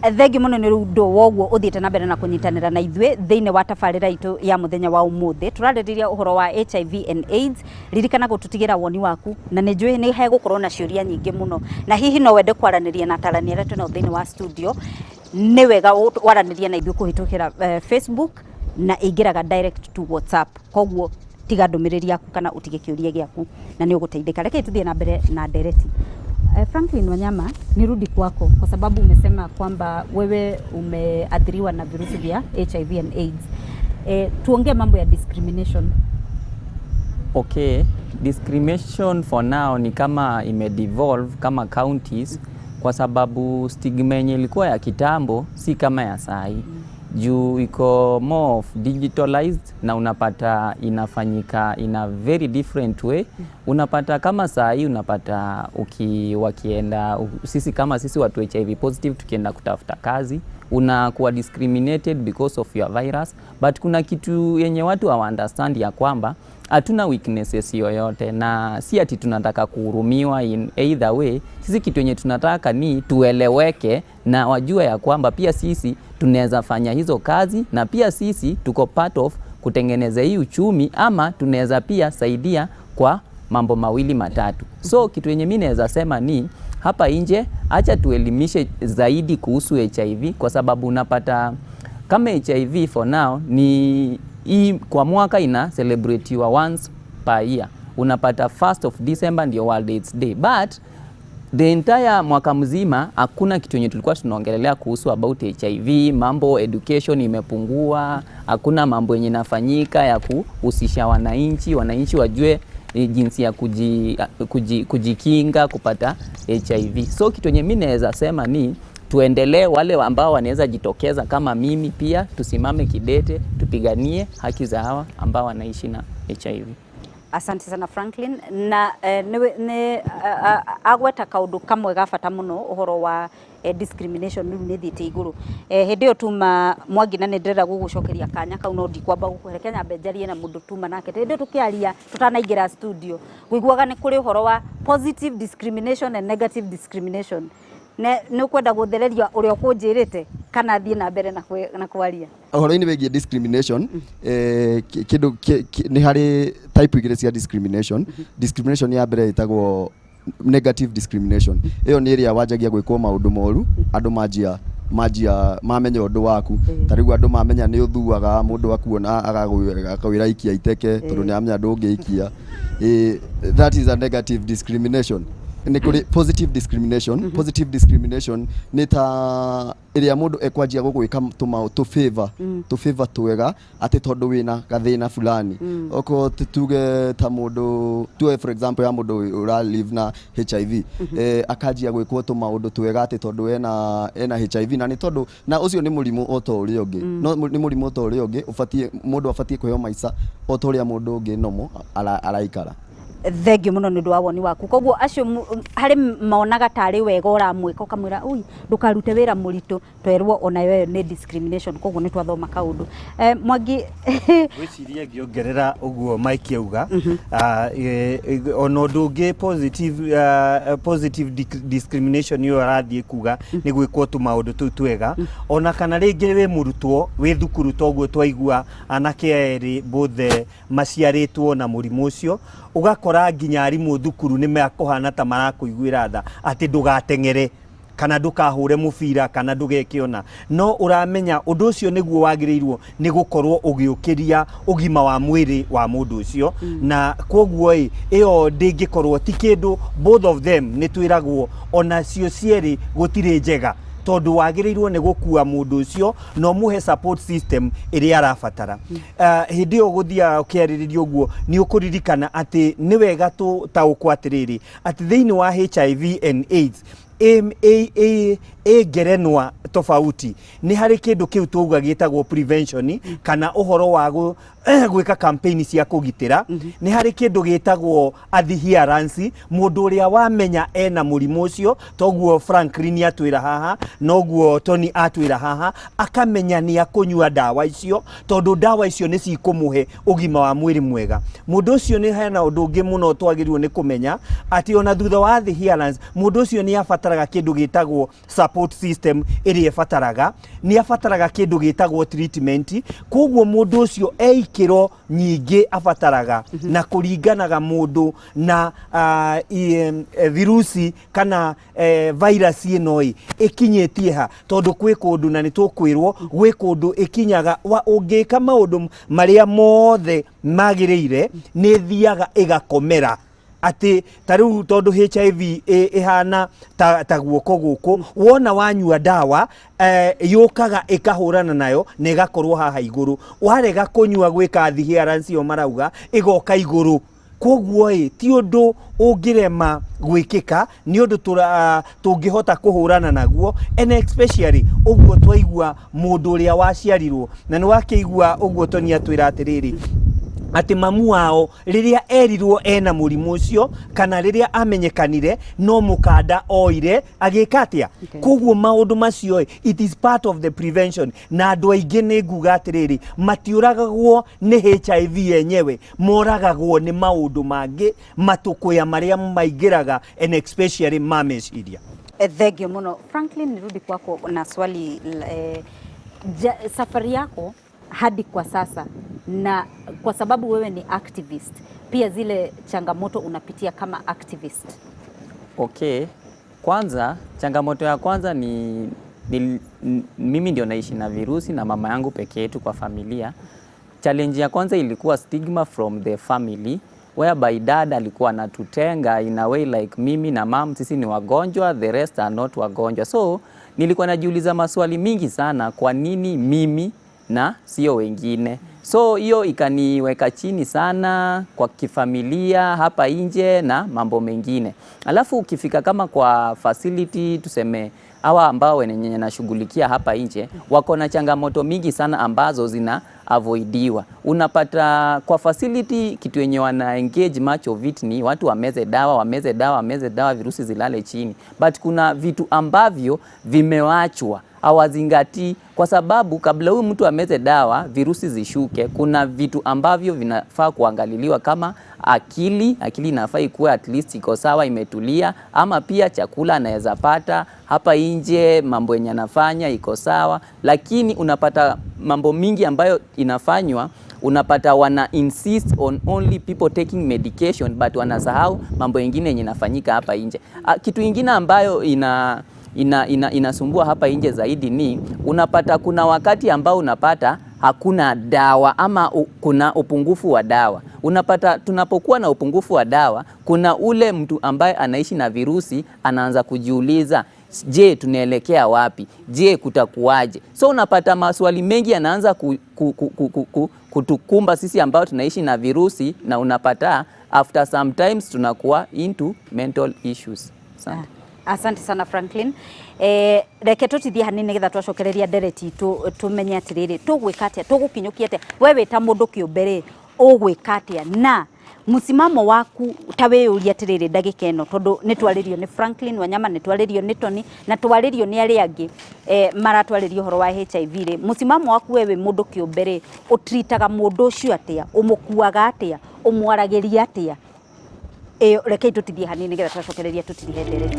Thengi muno ni rundo woguo uthiite na mbere na kunyitanira na ithwe thiine wa tabarira itu ya muthenya wa umuthi turaririria uhoro wa HIV and AIDS ririkana gututigira woni waku na ni njui ni he gukorwo na ciuria nyingi muno na hihi no wende kwaraniria na tarani aria twina thiine wa studio ni wega waraniria na ithwe kuhitukira Facebook na ingiraga direct to WhatsApp koguo tiga ndumiriri yaku kana utige kiuria giaku na ni uguteithika reke tuthie na mbere na ndereti. Franklin Wanyama, nirudi kwako kwa sababu umesema kwamba wewe umeathiriwa na virusi vya HIV and AIDS. Tuongee mambo ya discrimination. Okay, discrimination for now ni kama imedevolve kama counties kwa sababu stigma yenye ilikuwa ya kitambo si kama ya sahi. Juu iko more of digitalized na unapata inafanyika in a very different way. Unapata kama saa hii unapata wakienda sisi kama sisi watu HIV positive tukienda kutafuta kazi unakuwa discriminated because of your virus, but kuna kitu yenye watu hawa understand ya kwamba hatuna weaknesses yoyote na si ati tunataka kuhurumiwa in either way. Sisi kitu yenye tunataka ni tueleweke na wajua ya kwamba pia sisi tunaweza fanya hizo kazi na pia sisi tuko part of kutengeneza hii uchumi ama tunaweza pia saidia kwa mambo mawili matatu. So kitu yenye mimi naweza sema ni hapa nje acha tuelimishe zaidi kuhusu HIV kwa sababu unapata kama HIV for now ni hii kwa mwaka ina celebratiwa once per year. Unapata 1st of December ndio World AIDS Day, but the entire mwaka mzima hakuna kitu yenye tulikuwa tunaongelelea kuhusu about HIV. Mambo education imepungua, hakuna mambo yenye nafanyika ya kuhusisha wananchi wajue jinsi ya kujikinga kupata HIV. So kitu yenye mimi naweza sema ni tuendelee, wale ambao wanaweza jitokeza kama mimi pia tusimame kidete, tupiganie haki za hawa ambao wanaishi na HIV. Asante sana Franklin na agweta kaundu kamwe gabata muno uhoro wa discrimination ni thite iguru hindi yo tuma Mwangi na ndira gugucokeria kanya kau no ndikwamba gukwerekea nyambe njarie na mundu tuma nake hindi tukiaria tutanaingira studio guiguaga ni kuri uhoro wa positive discrimination and negative discrimination ne kwenda guthereria uria kunjirite kana thie na mbere na kwaria uhoro-ini wegie discrimination kindu ni hari type igire cia discrimination. Discrimination ya mbere itagwo negative discrimination. Iyo ni area wajagia gwikwo maundu moru andu mamenya undu waku tarigu andu mamenya ni uthuaga mundu akuona agawira ikia iteke tondu ni amenya ndungiikia. That is a negative discrimination. Ni kuri positive discrimination. Positive discrimination ni ta area mundu ekwanjia gugwika to favor twega ati tondu wina gathina fulani oko tuge ta mundu tuwe for example ya mundu ura live na HIV akanjia gwikwo maundu twega ati tondu ena HIV na ni tondu na ucio ni murimu oto uri ungi no ni murimu oto uri ungi ufatie mundu afatie kuheo maisa oto uri mundu ungi nomo araikara. Thengio muno ni ndwawoni waku koguo acio hari maonaga tari wega uramwika ukamwira ui ndukarute wira muritu twerwo ona yo ni discrimination koguo ni twathoma kaundu. Mwangi wiciria ngiongerera uguo Mike auga ono ndungi positive discrimination yo arathie kuga ni gwikwo tu maundu tu twega ona kana ringi we murutwo we thukuru toguo twaigua anake eri bothe maciaritwo na murimu ucio ugakora nginya arimu thukuru ni makuhana ta marakuiguira tha ati ndugatengere kana ndukahure mubira kana ndugekiona no uramenya undu ucio niguo wagirirwo ni gukorwo ugiukiria ugima wa mwiri wa mundu ucio na koguo iyo ndingikorwo ti kindu both of them ni twiragwo ona cio cieri gutire njega tondu wagirirwo ni gukua mundu ucio no muhe support system iri arabatara. Hindi yo guthia ukiariririo guo ni ukuririkana ati ni wega tu ta ukwatiriri ati thiini wa HIV and AIDS gerenwa tofauti ni hari kindu kiu tuuga gitagwo prevention kana uhoro wa gwika campaign cia kugitira ni hari kindu gitagwo adherence mundu uria wamenya ena murimu ucio toguo Franklin atwira haha noguo Tony atwira haha akamenya ni akunyua dawa icio tondu dawa icio ni cikumuhe ugima wa mwiri mwega. Mundu ucio ni hena undu ungi muno twagirirwo ni kumenya ati ona thutha wa adherence mundu ucio ni abataraga kindu gitagwo support support system ĩrĩa ĩbataraga, nĩ abataraga kĩndũ gĩtagwo treatment. Koguo mũndũ ũcio ikĩro nyingĩ abataraga na kũringanaga mũndũ na virusi kana virus ĩno ĩkinyĩtie ha, tondũ kwĩ kũndũ na nĩ tũkwĩrwo gwĩ kũndũ ĩkinyaga ũngĩka maũndũ marĩa mothe magĩrĩire nĩ thiaga ĩgakomera. Ati tariu tondu HIV ihana ta guoko guku, wona wanyua dawa yukaga ikahurana nayo na igakorwo haha iguru, warega kunyua gwika adherence yo marauga igoka iguru. Koguo ti undu ungirema gwikika, ni undu tungihota kuhurana naguo, and especially uguo twaigua mundu uria waciarirwo na ni wakeigua uguo Tony atwira atiriri ati mamu wao riria erirwo ena murimu ucio kana riria amenyekanire no mukanda oire agika atia. Koguo maundu macio it is part of the prevention, na andu aingi ni nguga atiriri matiuragagwo ni HIV yenyewe, moragagwo ni maundu mangi matukuya maria maingiraga, and especially mameciria. Thengio muno. Franklin, nirudi kwako na swali safari yako hadi kwa sasa, na kwa sababu wewe ni activist, pia zile changamoto unapitia kama activist. Okay, kwanza changamoto ya kwanza ni mimi ndio naishi na virusi na mama yangu peke yetu kwa familia. Challenge ya kwanza ilikuwa stigma from the family, whereby dad alikuwa anatutenga in a way like mimi na mom sisi ni wagonjwa, the rest are not wagonjwa. So nilikuwa najiuliza maswali mingi sana, kwa nini mimi na sio wengine? So hiyo ikaniweka chini sana kwa kifamilia hapa nje na mambo mengine. Alafu ukifika kama kwa facility, tuseme hawa ambao wenye nashughulikia hapa nje wako na changamoto mingi sana ambazo zina avoidiwa. Unapata kwa facility kitu yenye wana engage much of it ni watu wameze dawa virusi zilale chini. But kuna vitu ambavyo vimewachwa hawazingati, kwa sababu kabla huyu mtu ameze dawa virusi zishuke, kuna vitu ambavyo vinafaa kuangaliliwa kama akili inafaa ikuwe at least iko sawa, imetulia, ama pia chakula anaweza pata hapa nje, mambo yenye anafanya iko sawa. Lakini unapata mambo mingi ambayo inafanywa, unapata wana insist on only people taking medication, but wanasahau mambo mengine yenye inafanyika hapa nje. Kitu kingine ambayo inasumbua hapa nje zaidi ni unapata kuna wakati ambao unapata hakuna dawa ama kuna upungufu wa dawa. Unapata tunapokuwa na upungufu wa dawa, kuna ule mtu ambaye anaishi na virusi anaanza kujiuliza, je, tunaelekea wapi? Je, kutakuwaje? So unapata maswali mengi yanaanza kutukumba sisi ambao tunaishi na virusi, na unapata after sometimes tunakuwa into mental issues. Asante sana Franklin. Reke tutithie hanini getha twacokereria ndereti tumenye atiriri tugwika atia, tugukinyukia atia, wewe ta mundu kiumbere ugwika atia, na musimamo waku ta weyuria atiriri ndagika ino, tondu ni twaririo ni Franklin Wanyama, ni twaririo ni Tony, na twaririo ni ari angi maratwaririo horo wa HIV ri. Musimamo waku wewe mundu kiumbere utritaga mundu ucio atia, umukuaga atia, umwaragiria atia? Rekei tutithie hanini getha twacokereria tutirihe ndereti.